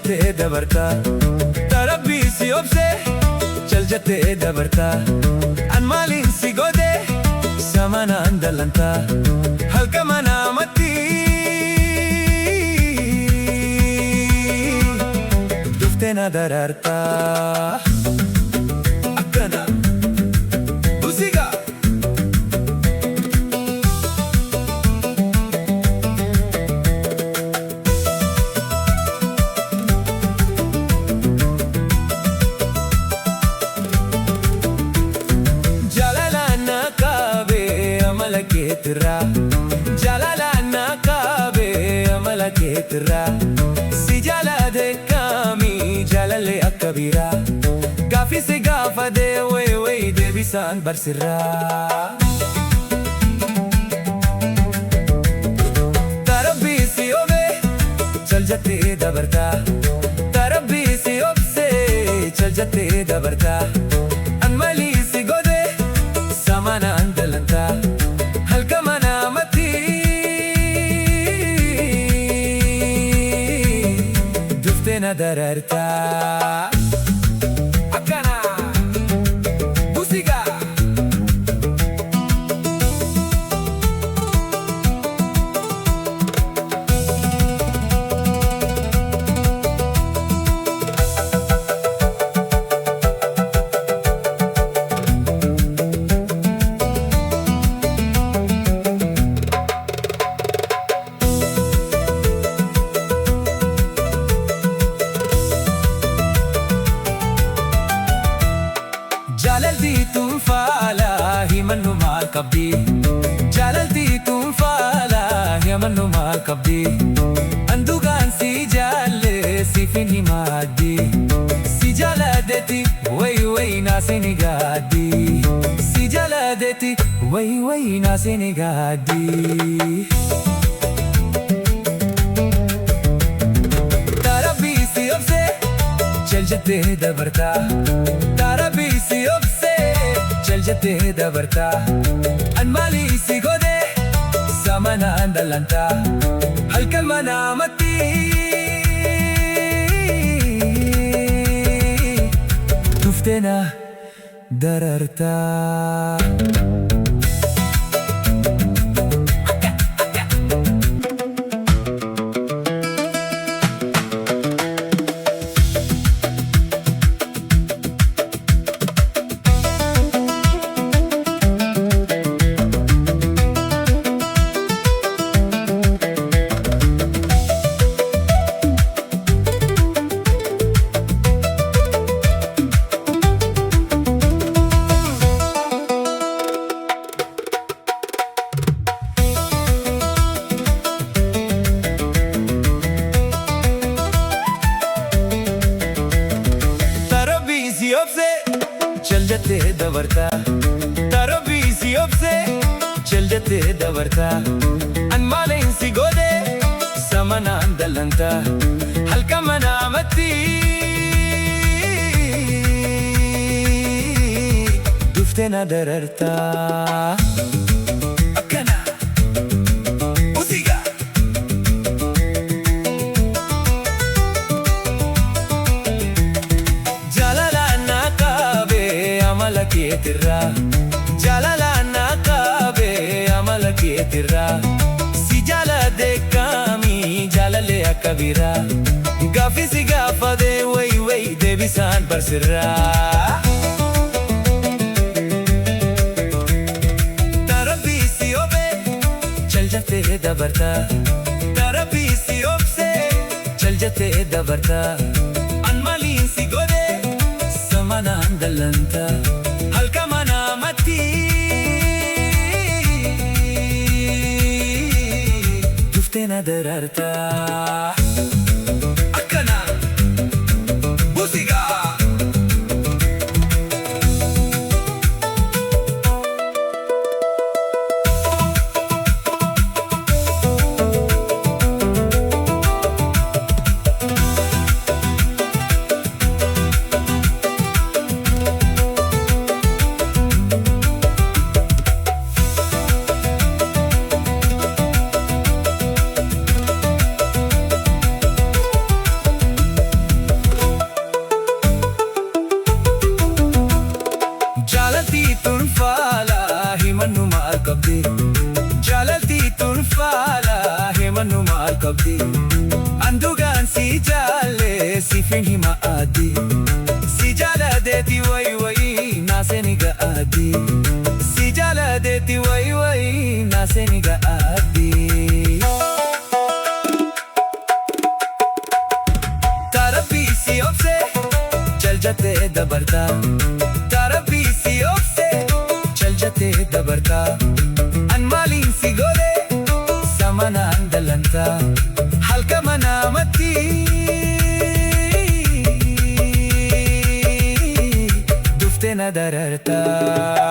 jettee dabartaa. Rabbii si obsee chal jettee dabartaa. An maaliin si godhee samanaan dallantaa. Halka manaamatti dhuftee na daraartaa. Akkana musiiqaa. Jaalala kaabee amala keetirraa. Si jaalate kaami jaalallee akka biiraa. Gaaffii si gaafadhee wayi deebisaan barsirraa. Rabbii si obsee chal jettee dabartaa. Rabbii si obsee chal jettee dabartaa. An malii si godhee samanaan dallantaa. Halka manaamatti dhuftee na daraartaa. Akkana musiiqaa. Jaalaltii tuunfaalaa himannu maal qabdi. Jaalaltii tuunfaalaa himannu maal qabdi. Anduugaan si jaalle siifin himaaddi. Si jaaladeeti wayi naasini gaaddi. Si jaaladeeti wayi naasini gaaddi. Rabbii si obsee chal jettee dabartaa. Rabbii si obsee chal jettee dabartaa. An maalii si godhee samanaan dallantaa. Halkan manaamatti dhuftee na daraartaa. Chal jettee dabartaa. Rabbii si obsee chal jettee dabartaa. An maaliin si godhee samanaan dallantaa. Halka manaamatti dhuftee na daraartaa. Akkana musiiqaa. Jaalala kaabee amala keetirraa. Si jaalate kaami jaalallee akka biiraa. Gaaffii si gaafadhee wayi deebisaan barsirraa. Rabbii si obsee chal jettee dabartaa. Rabbii si obsee chal jettee dabartaa. An maaliin si godhee samanaan dallantaa. Halka manaamatti dhuftee na daraartaa. Akkana musiiqaa. qabdi andugaan si jaalle siifin hima addi si jaaladeeti wayi naaseni ga'addi si jaaladeeti wayi naaseni ga'addi Rabbii si obsee jaljattee dabartaa Rabbii si obsee jaljattee dabartaa an maaliin si godhe samanaan dalantaa halka manaamatti duftee na darartaa